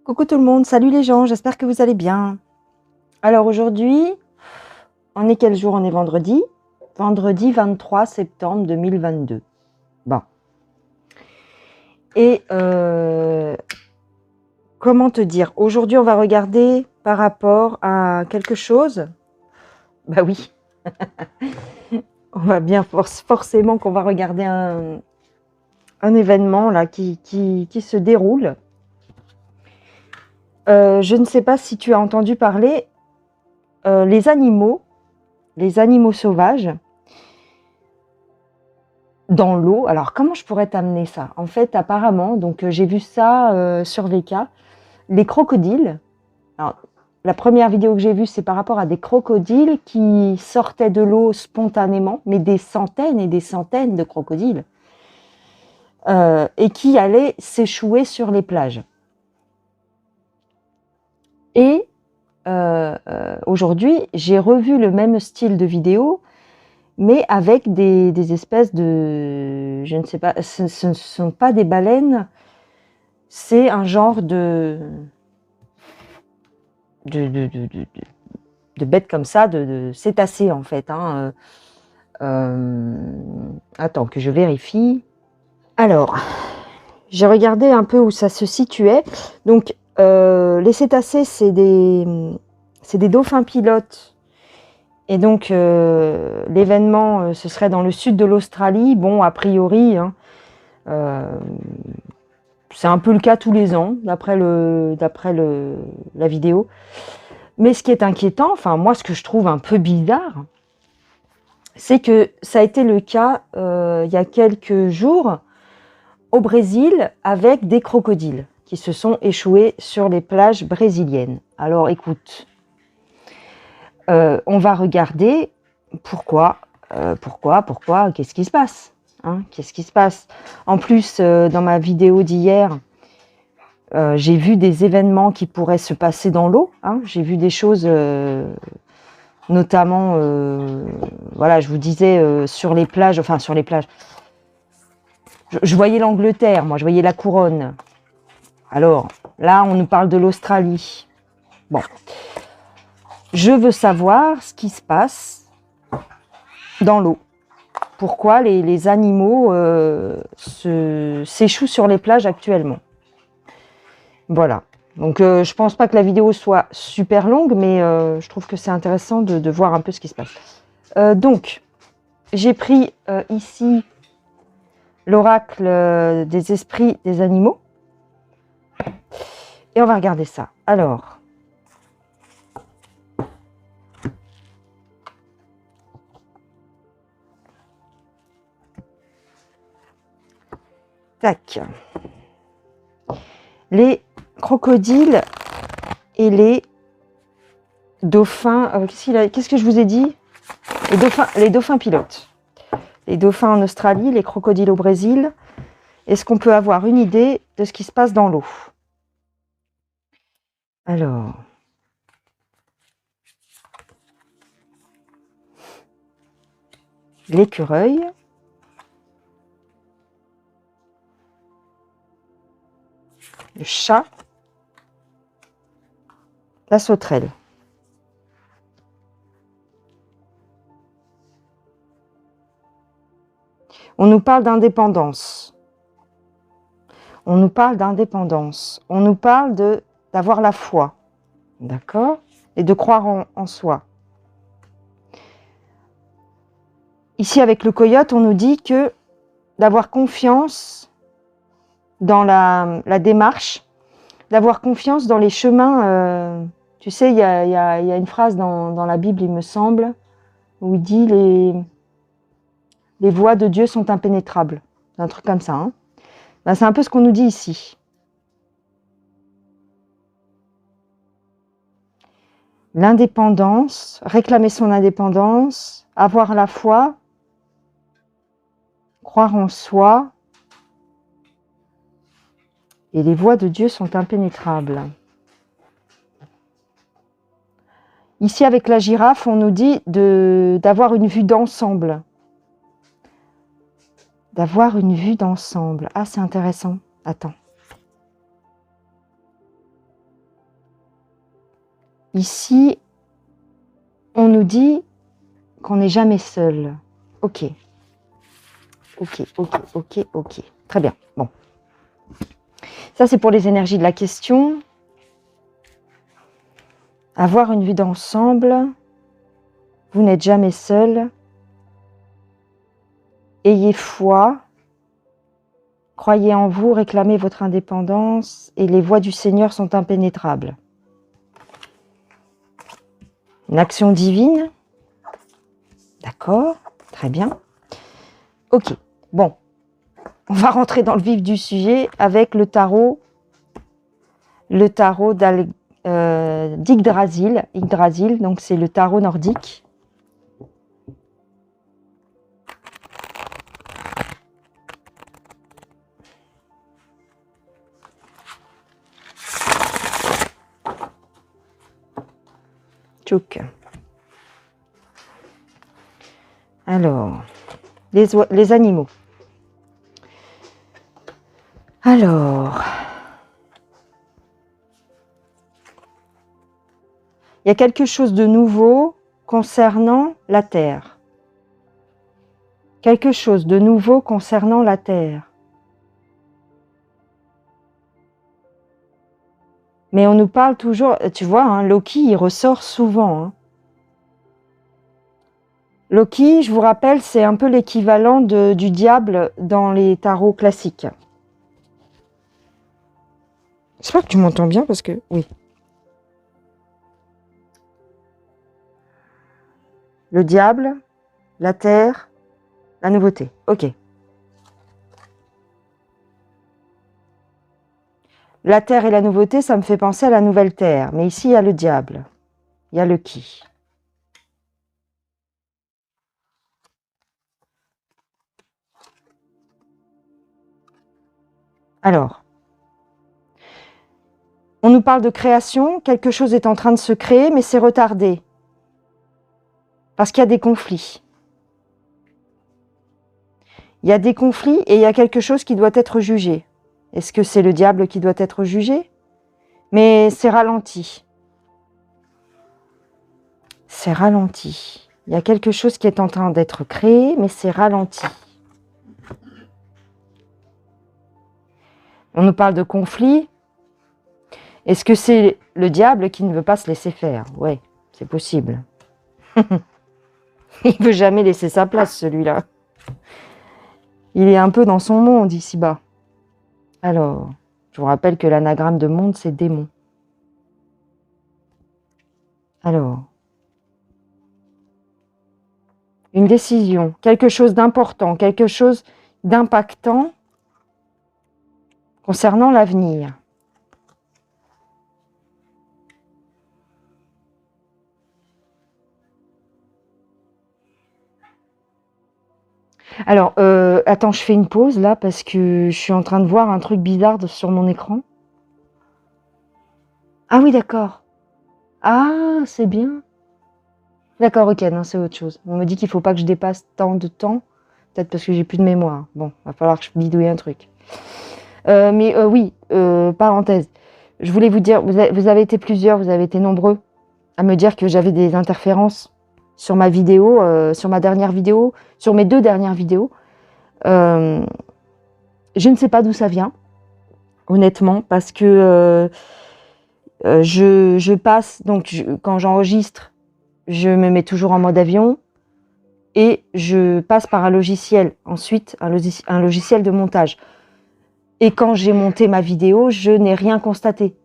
Coucou tout le monde, salut les gens, j'espère que vous allez bien. Alors aujourd'hui, on est quel jour? On est vendredi. Vendredi 23 septembre 2022. Bon. Et comment te dire? Aujourd'hui, on va regarder par rapport à quelque chose. Bah oui. On va bien forcément qu'on va regarder un événement là qui se déroule. Je ne sais pas si tu as entendu parler les animaux sauvages dans l'eau. Alors, comment je pourrais t'amener ça? En fait, apparemment, donc j'ai vu ça sur VK, les crocodiles. Alors, la première vidéo que j'ai vue, c'est par rapport à des crocodiles qui sortaient de l'eau spontanément, mais des centaines et des centaines de crocodiles, et qui allaient s'échouer sur les plages. Et aujourd'hui, j'ai revu le même style de vidéo, mais avec des espèces de... Je ne sais pas, ce ne sont pas des baleines, c'est un genre de bêtes comme ça, de cétacés en fait. Attends que je vérifie. Alors, j'ai regardé un peu où ça se situait. Donc, les cétacés, c'est des dauphins pilotes. Et donc, l'événement, ce serait dans le sud de l'Australie. Bon, a priori, c'est un peu le cas tous les ans, d'après la vidéo. Mais ce qui est inquiétant, enfin moi, ce que je trouve un peu bizarre, c'est que ça a été le cas il y a quelques jours au Brésil avec des crocodiles qui se sont échoués sur les plages brésiliennes. Alors, écoute, on va regarder pourquoi, qu'est-ce qui se passe, hein, qu'est-ce qui se passe. En plus, dans ma vidéo d'hier, j'ai vu des événements qui pourraient se passer dans l'eau. Hein, j'ai vu des choses, notamment, voilà, je vous disais sur les plages, enfin sur les plages. Je voyais l'Angleterre, moi, je voyais la couronne. Alors, là, on nous parle de l'Australie. Bon. Je veux savoir ce qui se passe dans l'eau. Pourquoi les animaux s'échouent sur les plages actuellement. Voilà. Donc, je pense pas que la vidéo soit super longue, mais je trouve que c'est intéressant de voir un peu ce qui se passe. Donc, j'ai pris ici l'oracle des esprits des animaux. Et on va regarder ça. Alors, tac. Les crocodiles et les dauphins. Qu'est-ce que je vous ai dit? Les dauphins pilotes. Les dauphins en Australie, les crocodiles au Brésil. Est-ce qu'on peut avoir une idée de ce qui se passe dans l'eau? Alors, l'écureuil, le chat, la sauterelle. On nous parle d'indépendance. On nous parle d'indépendance. On nous parle d'avoir la foi. D'accord? Et de croire en soi. Ici, avec le coyote, on nous dit que d'avoir confiance dans la démarche, d'avoir confiance dans les chemins. Tu sais, il y a une phrase dans la Bible, il me semble, où il dit les voies de Dieu sont impénétrables. Un truc comme ça. Hein. Ben, c'est un peu ce qu'on nous dit ici. L'indépendance, réclamer son indépendance, avoir la foi, croire en soi, et les voies de Dieu sont impénétrables. Ici, avec la girafe, on nous dit d'avoir une vue d'ensemble. D'avoir une vue d'ensemble. Ah, c'est intéressant. Attends. Ici, on nous dit qu'on n'est jamais seul. Ok. Ok. Très bien. Bon. Ça, c'est pour les énergies de la question. Avoir une vue d'ensemble. Vous n'êtes jamais seul. Ayez foi. Croyez en vous, réclamez votre indépendance et les voies du Seigneur sont impénétrables. Une action divine. D'accord, très bien. Ok, bon. On va rentrer dans le vif du sujet avec le tarot d'Yggdrasil. Yggdrasil, donc c'est le tarot nordique. Tchouk. Alors, les animaux. Alors, il y a quelque chose de nouveau concernant la Terre. Quelque chose de nouveau concernant la Terre. Mais on nous parle toujours, tu vois, hein, Loki, il ressort souvent. Hein. Loki, je vous rappelle, c'est un peu l'équivalent du diable dans les tarots classiques. J'espère que tu m'entends bien parce que... Oui. Le diable, la terre, la nouveauté. Ok. La terre et la nouveauté, ça me fait penser à la nouvelle terre. Mais ici, il y a le diable. Il y a le qui. Alors, on nous parle de création. Quelque chose est en train de se créer, mais c'est retardé. Parce qu'il y a des conflits. Il y a des conflits et il y a quelque chose qui doit être jugé. Est-ce que c'est le diable qui doit être jugé? Mais c'est ralenti. C'est ralenti. Il y a quelque chose qui est en train d'être créé, mais c'est ralenti. On nous parle de conflit. Est-ce que c'est le diable qui ne veut pas se laisser faire? Ouais, c'est possible. Il ne veut jamais laisser sa place, celui-là. Il est un peu dans son monde, ici-bas. Alors, je vous rappelle que l'anagramme de monde, c'est démon. Alors, une décision, quelque chose d'important, quelque chose d'impactant concernant l'avenir. Alors, attends, je fais une pause là parce que je suis en train de voir un truc bizarre sur mon écran. Ah oui, d'accord. Ah, c'est bien. D'accord, ok, non, c'est autre chose. On me dit qu'il ne faut pas que je dépasse tant de temps. Peut-être parce que j'ai plus de mémoire. Bon, va falloir que je bidouille un truc. Oui, parenthèse. Je voulais vous dire, vous avez été plusieurs, vous avez été nombreux à me dire que j'avais des interférences sur ma vidéo, sur ma dernière vidéo, sur mes 2 dernières vidéos. Je ne sais pas d'où ça vient, honnêtement, parce que je passe, donc quand j'enregistre, je me mets toujours en mode avion et je passe par un logiciel, ensuite un logiciel de montage. Et quand j'ai monté ma vidéo, je n'ai rien constaté.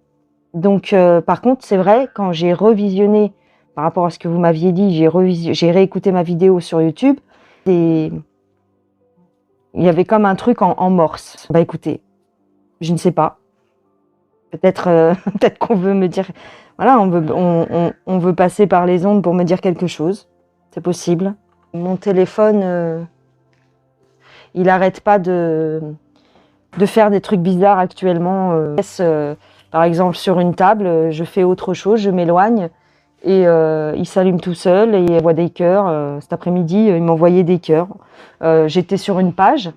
Donc, par contre, c'est vrai, quand j'ai revisionné, par rapport à ce que vous m'aviez dit, j'ai réécouté ma vidéo sur YouTube, et il y avait comme un truc en morse. Bah écoutez, je ne sais pas. Peut-être peut-être qu'on veut me dire... Voilà, on veut passer par les ondes pour me dire quelque chose. C'est possible. Mon téléphone, il n'arrête pas de faire des trucs bizarres actuellement. Par exemple, sur une table, je fais autre chose, je m'éloigne et il s'allume tout seul et il voit des cœurs. Cet après-midi, il m'envoyait des cœurs. J'étais sur une page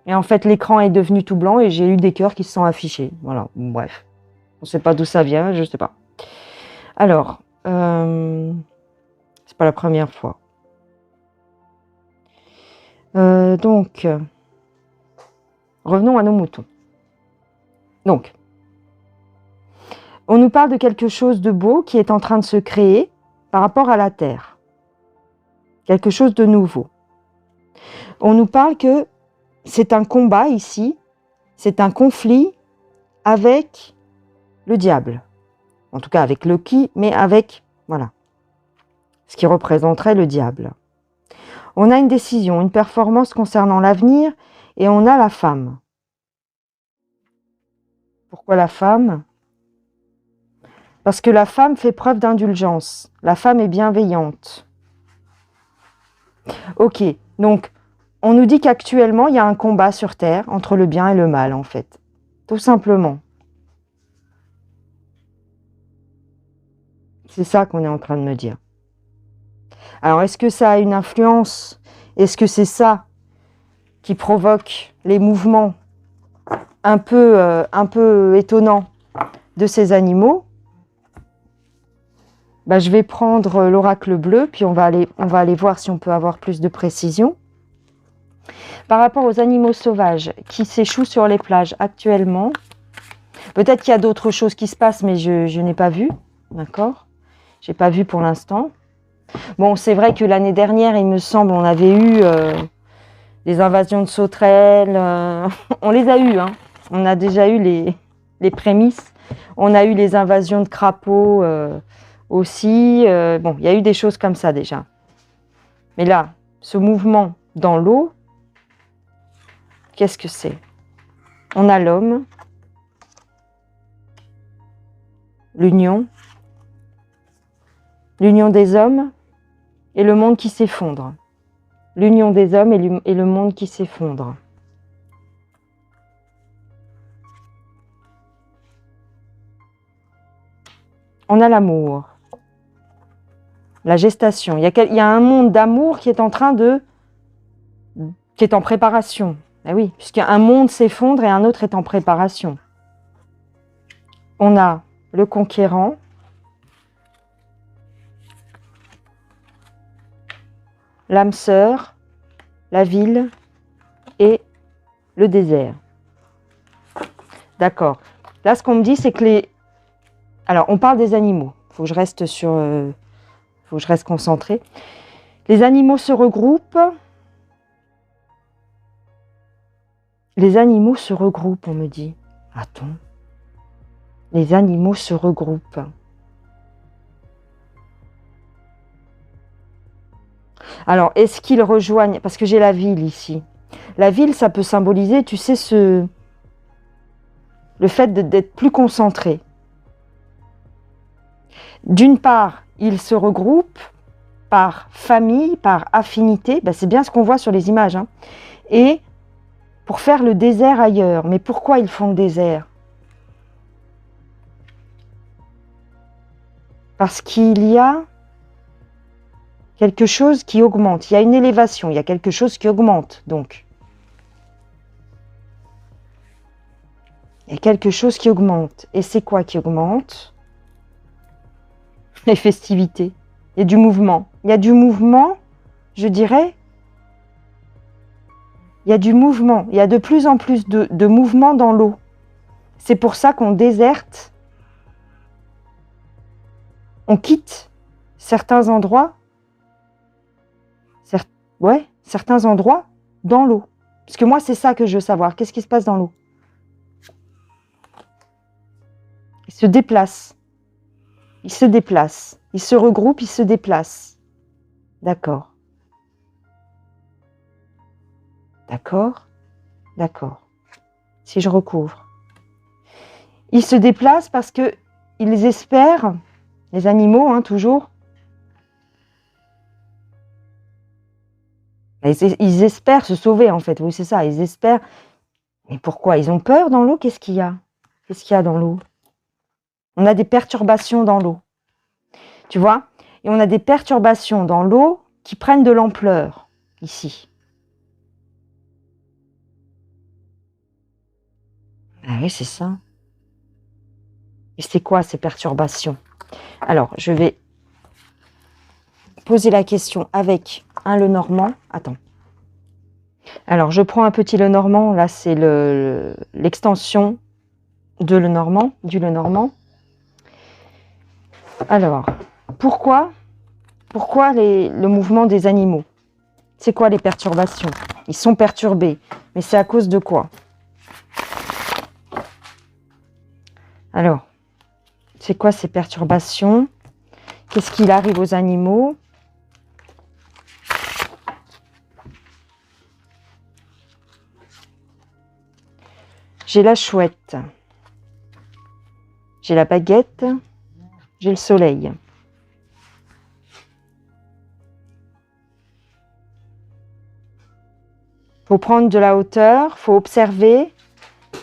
et en fait, l'écran est devenu tout blanc et j'ai eu des cœurs qui se sont affichés. Voilà, bref. On ne sait pas d'où ça vient, je ne sais pas. Alors, c'est pas la première fois. Donc, revenons à nos moutons. Donc, on nous parle de quelque chose de beau qui est en train de se créer par rapport à la Terre. Quelque chose de nouveau. On nous parle que c'est un combat ici, c'est un conflit avec le diable. En tout cas avec Loki, mais avec, voilà, ce qui représenterait le diable. On a une décision, une performance concernant l'avenir, et on a la femme. Pourquoi la femme? Parce que la femme fait preuve d'indulgence. La femme est bienveillante. Ok, donc on nous dit qu'actuellement, il y a un combat sur Terre entre le bien et le mal, en fait. Tout simplement. C'est ça qu'on est en train de me dire. Alors, est-ce que ça a une influence? Est-ce que c'est ça qui provoque les mouvements un peu étonnants de ces animaux? Ben, je vais prendre l'oracle bleu, puis on va aller voir si on peut avoir plus de précision. Par rapport aux animaux sauvages qui s'échouent sur les plages actuellement, peut-être qu'il y a d'autres choses qui se passent, mais je n'ai pas vu, d'accord? Je n'ai pas vu pour l'instant. Bon, c'est vrai que l'année dernière, il me semble, on avait eu des invasions de sauterelles. On les a eues, hein. On a déjà eu les prémices. On a eu les invasions de crapauds aussi. Bon, il y a eu des choses comme ça déjà. Mais là, ce mouvement dans l'eau, qu'est-ce que c'est? On a l'homme, l'union des hommes et le monde qui s'effondre. L'union des hommes et le monde qui s'effondre. On a l'amour, la gestation. Il y a un monde d'amour qui est en préparation. Eh oui, puisqu'un monde s'effondre et un autre est en préparation. On a le conquérant, l'âme sœur, la ville et le désert. D'accord. Là, ce qu'on me dit, c'est que alors, on parle des animaux. Il faut que je reste concentrée. Les animaux se regroupent. Les animaux se regroupent, on me dit. Attends. Les animaux se regroupent. Alors, est-ce qu'ils rejoignent? Parce que j'ai la ville ici. La ville, ça peut symboliser, tu sais, le fait d'être plus concentré. D'une part, ils se regroupent par famille, par affinité. Ben, c'est bien ce qu'on voit sur les images. Hein. Et pour faire le désert ailleurs. Mais pourquoi ils font le désert? Parce qu'il y a quelque chose qui augmente. Il y a une élévation, il y a quelque chose qui augmente, donc. Il y a quelque chose qui augmente. Et c'est quoi qui augmente? Les festivités. Il y a du mouvement. Il y a du mouvement, je dirais. Il y a du mouvement. Il y a de plus en plus de mouvement dans l'eau. C'est pour ça qu'on déserte. On quitte certains endroits. Certains endroits dans l'eau. Parce que moi, c'est ça que je veux savoir. Qu'est-ce qui se passe dans l'eau? Ils se déplacent. Ils se déplacent. Ils se regroupent, ils se déplacent. D'accord. D'accord. D'accord. Si je recouvre. Ils se déplacent parce que ils espèrent, les animaux, hein, toujours, ils espèrent se sauver, en fait. Oui, c'est ça, ils espèrent. Mais pourquoi? Ils ont peur dans l'eau? Qu'est-ce qu'il y a? Qu'est-ce qu'il y a dans l'eau? On a des perturbations dans l'eau. Tu vois? Et on a des perturbations dans l'eau qui prennent de l'ampleur, ici. Ah oui, c'est ça. Et c'est quoi ces perturbations? Alors, je vais poser la question avec un Lenormand. Attends. Alors, je prends un petit Lenormand. Là, c'est l'extension de Lenormand, du Lenormand. Alors, pourquoi le mouvement des animaux? C'est quoi les perturbations? Ils sont perturbés, mais c'est à cause de quoi? Alors, c'est quoi ces perturbations? Qu'est-ce qu'il arrive aux animaux? J'ai la chouette, j'ai la baguette, j'ai le soleil. Faut prendre de la hauteur, faut observer,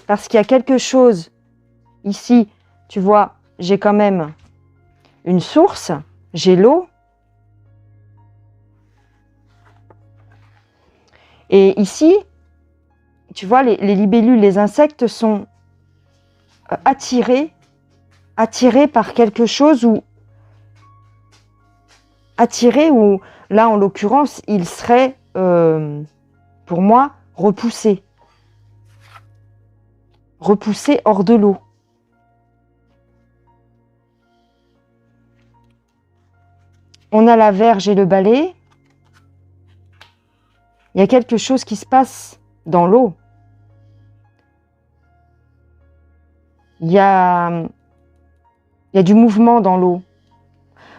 parce qu'il y a quelque chose ici. Tu vois, j'ai quand même une source, j'ai l'eau. Et ici, tu vois, les libellules, les insectes sont attirés par quelque chose ou attirés ou là en l'occurrence ils seraient pour moi repoussés hors de l'eau. On a la verge et le balai. Il y a quelque chose qui se passe dans l'eau. Il y a du mouvement dans l'eau.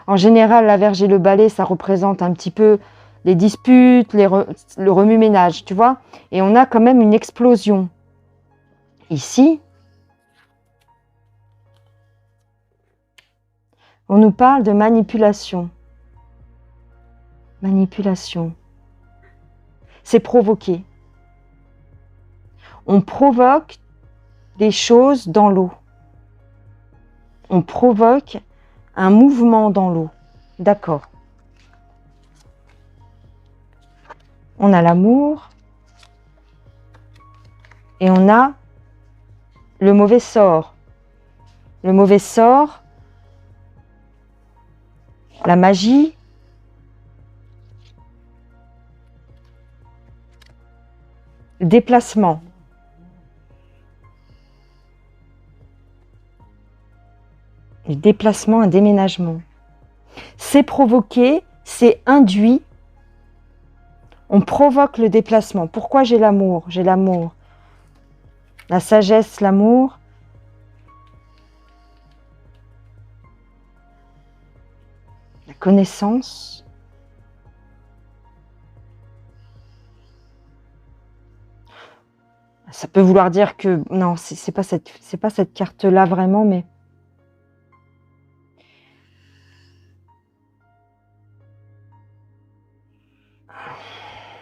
En général, la verge et le balai, ça représente un petit peu les disputes, le remue-ménage, tu vois. Et on a quand même une explosion. Ici, on nous parle de manipulation. Manipulation. C'est provoquer. On provoque des choses dans l'eau. On provoque un mouvement dans l'eau. D'accord. On a l'amour et on a le mauvais sort. Le mauvais sort, la magie, le déplacement. Le déplacement, un déménagement. C'est provoqué, c'est induit. On provoque le déplacement. Pourquoi j'ai l'amour? J'ai l'amour. La sagesse, l'amour. La connaissance. Ça peut vouloir dire que... Non, c'est pas cette carte-là vraiment, mais...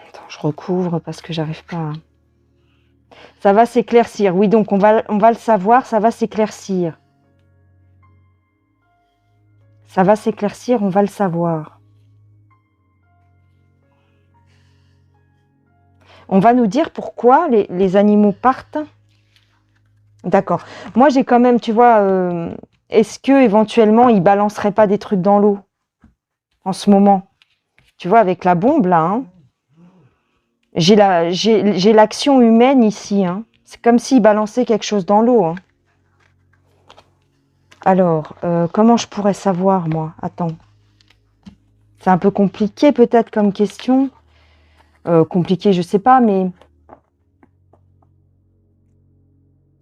Attends, je recouvre parce que j'arrive pas à... Ça va s'éclaircir. Oui, donc on va le savoir, ça va s'éclaircir. Ça va s'éclaircir, on va le savoir. On va nous dire pourquoi les animaux partent. D'accord. Moi, j'ai quand même, tu vois, est-ce que éventuellement ils balanceraient pas des trucs dans l'eau en ce moment? Tu vois, avec la bombe là, hein, j'ai l'action humaine ici. Hein. C'est comme s'ils balançaient quelque chose dans l'eau. Hein. Alors, comment je pourrais savoir, moi? Attends. C'est un peu compliqué peut-être comme question. Compliqué, je sais pas, mais...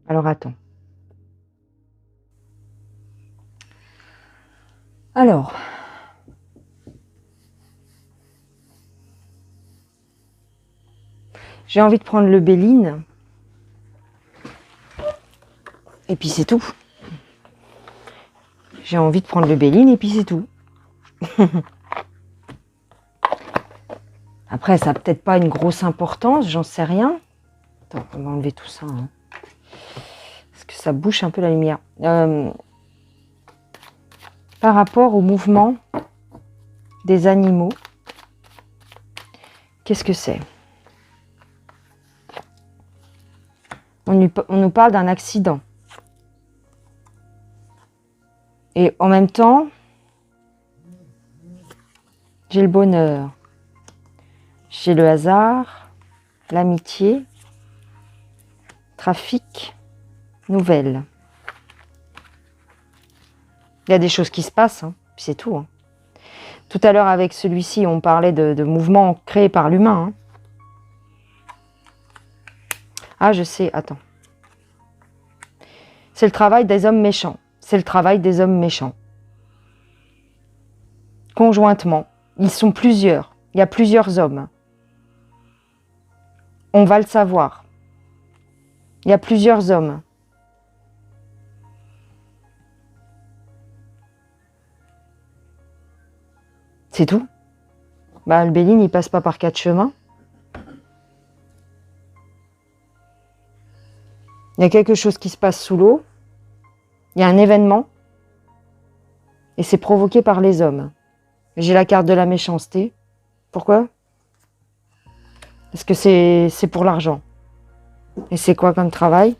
Alors, attends. Alors... J'ai envie de prendre le Béline. Et puis c'est tout. J'ai envie de prendre le Béline et puis c'est tout. Après, ça n'a peut-être pas une grosse importance, j'en sais rien. Attends, on va enlever tout ça. Hein. Parce que ça bouche un peu la lumière. Par rapport au mouvement des animaux, qu'est-ce que c'est? On nous parle d'un accident. Et en même temps, j'ai le bonheur, j'ai le hasard, l'amitié, trafic, nouvelles. Il y a des choses qui se passent, hein, puis c'est tout. Hein. Tout à l'heure, avec celui-ci, on parlait de mouvements créés par l'humain. Hein. Ah, je sais, attends. C'est le travail des hommes méchants. C'est le travail des hommes méchants. Conjointement. Ils sont plusieurs. Il y a plusieurs hommes. On va le savoir. Il y a plusieurs hommes. C'est tout. Bah, le Béline, il passe pas par 4 chemins. Il y a quelque chose qui se passe sous l'eau. Il y a un événement. Et c'est provoqué par les hommes. J'ai la carte de la méchanceté. Pourquoi? Parce que c'est pour l'argent. Et c'est quoi comme travail?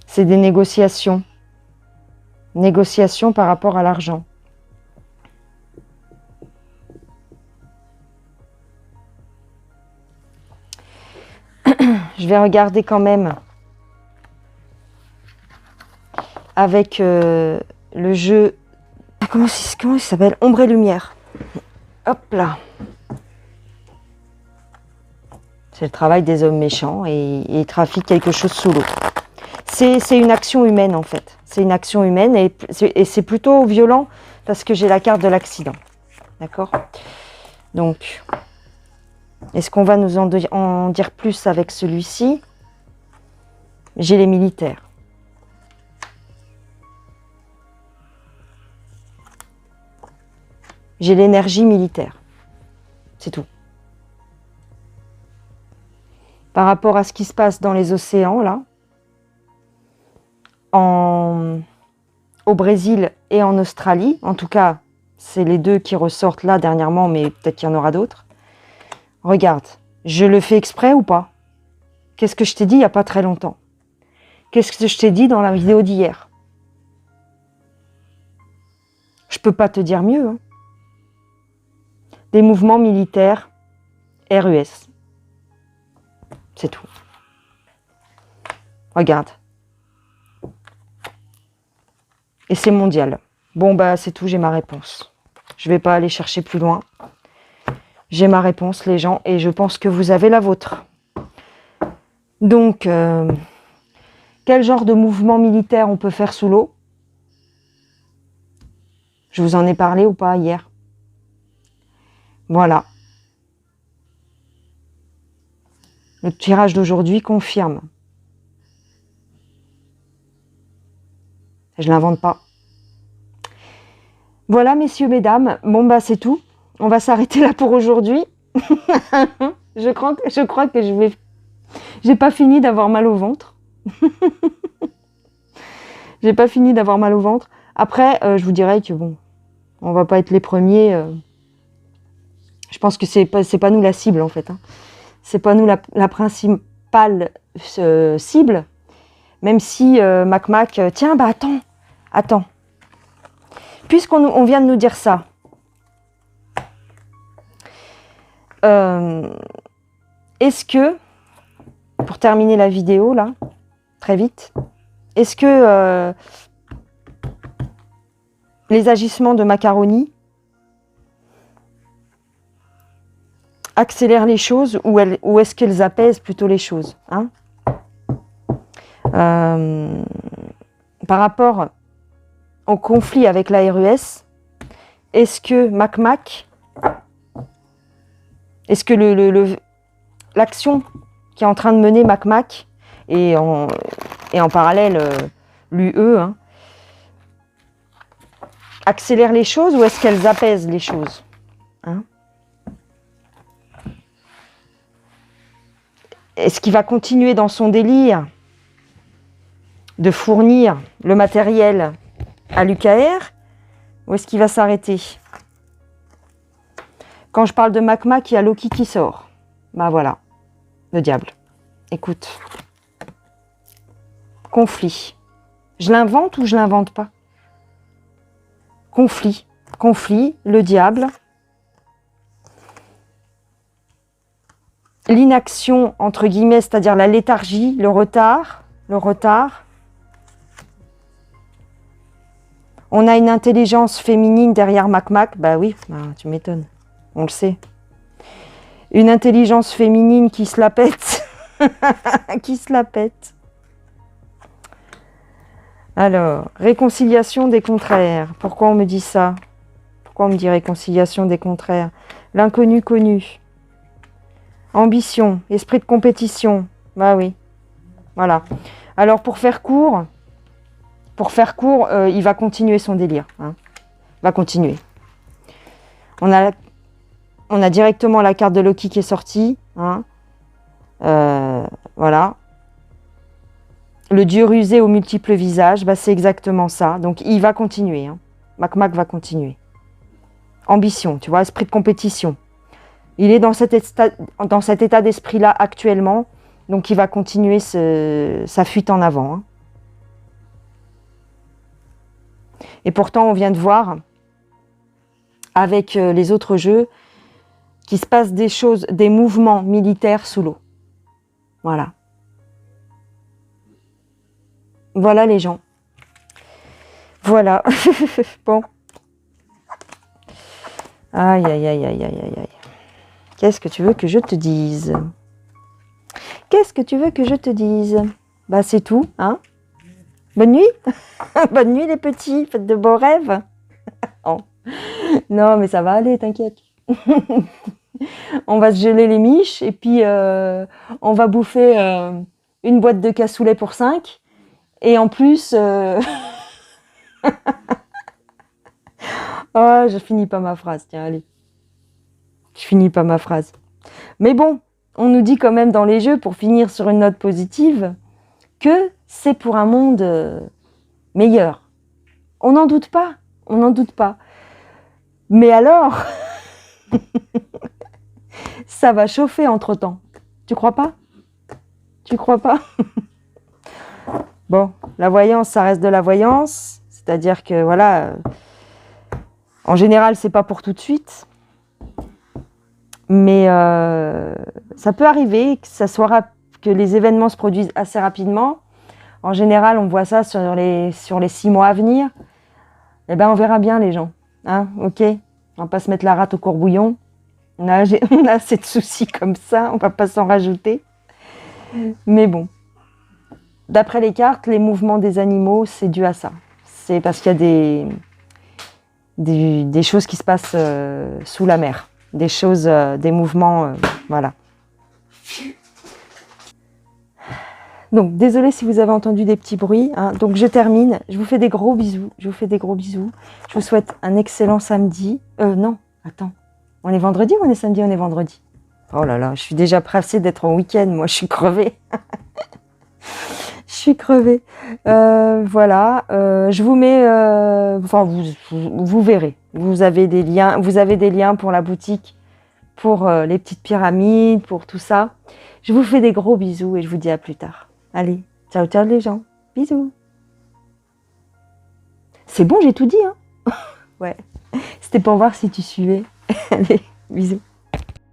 C'est des négociations. Négociations par rapport à l'argent. Je vais regarder quand même avec le jeu, comment il s'appelle? Ombre et lumière. Hop là. C'est le travail des hommes méchants et ils trafiquent quelque chose sous l'eau. C'est une action humaine en fait. C'est une action humaine et c'est plutôt violent parce que j'ai la carte de l'accident. D'accord? Donc, est-ce qu'on va nous en dire plus avec celui-ci? J'ai les militaires. J'ai l'énergie militaire. C'est tout. Par rapport à ce qui se passe dans les océans, là, au Brésil et en Australie, en tout cas, c'est les deux qui ressortent là dernièrement, mais peut-être qu'il y en aura d'autres. Regarde, je le fais exprès ou pas? Qu'est-ce que je t'ai dit il n'y a pas très longtemps? Qu'est-ce que je t'ai dit dans la vidéo d'hier? Je peux pas te dire mieux. Hein. Des mouvements militaires, RUS. C'est tout. Regarde. Et c'est mondial. Bon, bah c'est tout, j'ai ma réponse. Je vais pas aller chercher plus loin. J'ai ma réponse, les gens, et je pense que vous avez la vôtre. Donc, quel genre de mouvement militaire on peut faire sous l'eau? Je vous en ai parlé ou pas hier? Voilà. Le tirage d'aujourd'hui confirme. Je l'invente pas. Voilà, messieurs, mesdames. Bon, bah, c'est tout. On va s'arrêter là pour aujourd'hui. Je crois que j'ai pas fini d'avoir mal au ventre. J'ai pas fini d'avoir mal au ventre. Après, je vous dirais que bon, on va pas être les premiers. Je pense que c'est pas nous la cible, en fait. Hein. C'est pas nous la principale cible. Même si Mac, tiens, bah attends. Puisqu'on vient de nous dire ça, est-ce que, pour terminer la vidéo là, très vite, est-ce que les agissements de Macaroni accélèrent les choses ou est-ce qu'elles apaisent plutôt les choses, hein? Par rapport au conflit avec la RUS, est-ce que est-ce que l'action qui est en train de mener Mac et en parallèle l'UE hein, accélère les choses ou est-ce qu'elles apaisent les choses, hein? Est-ce qu'il va continuer dans son délire de fournir le matériel à l'UKR ou est-ce qu'il va s'arrêter? Quand je parle de Mac, il y a Loki qui sort. Bah voilà, le diable. Écoute, conflit. Je l'invente ou je l'invente pas? Conflit. Conflit, le diable. L'inaction, entre guillemets, c'est-à-dire la léthargie, le retard. Le retard. On a une intelligence féminine derrière Mac. Bah oui, bah, tu m'étonnes. On le sait. Une intelligence féminine qui se la pète. Qui se la pète. Alors, réconciliation des contraires. Pourquoi on me dit ça? Pourquoi on me dit réconciliation des contraires? L'inconnu connu. Ambition, esprit de compétition. Bah oui. Voilà. Alors, pour faire court, il va continuer son délire. Hein. Il va continuer. On a directement la carte de Loki qui est sortie. Hein. Voilà. Le dieu rusé aux multiples visages, bah, c'est exactement ça. Donc, il va continuer. Hein. Mac va continuer. Ambition, tu vois, esprit de compétition. Il est dans cet état d'esprit-là actuellement. Donc, il va continuer sa fuite en avant. Hein. Et pourtant, on vient de voir, avec les autres jeux, qu'il se passe des choses, des mouvements militaires sous l'eau. Voilà. Voilà les gens. Voilà. Bon. Aïe, aïe, aïe, aïe, aïe, aïe. Qu'est-ce que tu veux que je te dise? Qu'est-ce que tu veux que je te dise? Bah, c'est tout, hein? Bonne nuit. Bonne nuit, les petits. Faites de beaux rêves. Oh. Non, mais ça va aller, t'inquiète. On va se geler les miches et puis on va bouffer une boîte de cassoulet pour 5. Et en plus... Oh, je finis pas ma phrase. Tiens, allez. Je finis pas ma phrase. Mais bon, on nous dit quand même dans les jeux, pour finir sur une note positive, que c'est pour un monde meilleur. On n'en doute pas. On n'en doute pas. Mais alors, ça va chauffer entre-temps. Tu crois pas? Tu crois pas? Bon, la voyance, ça reste de la voyance. C'est-à-dire que, voilà, en général, c'est pas pour tout de suite. Mais ça peut arriver que les événements se produisent assez rapidement. En général, on voit ça sur les 6 mois à venir. Eh ben, on verra bien, les gens. Hein, ok, on va pas se mettre la rate au courbouillon. On a assez de soucis comme ça, on va pas s'en rajouter. Mais bon, d'après les cartes, les mouvements des animaux, c'est dû à ça. C'est parce qu'il y a des choses qui se passent sous la mer. Des choses, des mouvements, voilà. Donc, désolée si vous avez entendu des petits bruits. Hein. Donc, je termine. Je vous fais des gros bisous. Je vous souhaite un excellent samedi. Non, attends. On est vendredi ou on est samedi? On est vendredi. Oh là là, je suis déjà pressée d'être en week-end. Moi, je suis crevée. Je suis crevée. Voilà. Je vous mets... Enfin, vous verrez. Vous avez des liens pour la boutique, pour les petites pyramides, pour tout ça. Je vous fais des gros bisous et je vous dis à plus tard. Allez, ciao, ciao les gens. Bisous. C'est bon, j'ai tout dit, hein? Ouais. C'était pour voir si tu suivais. Allez, bisous.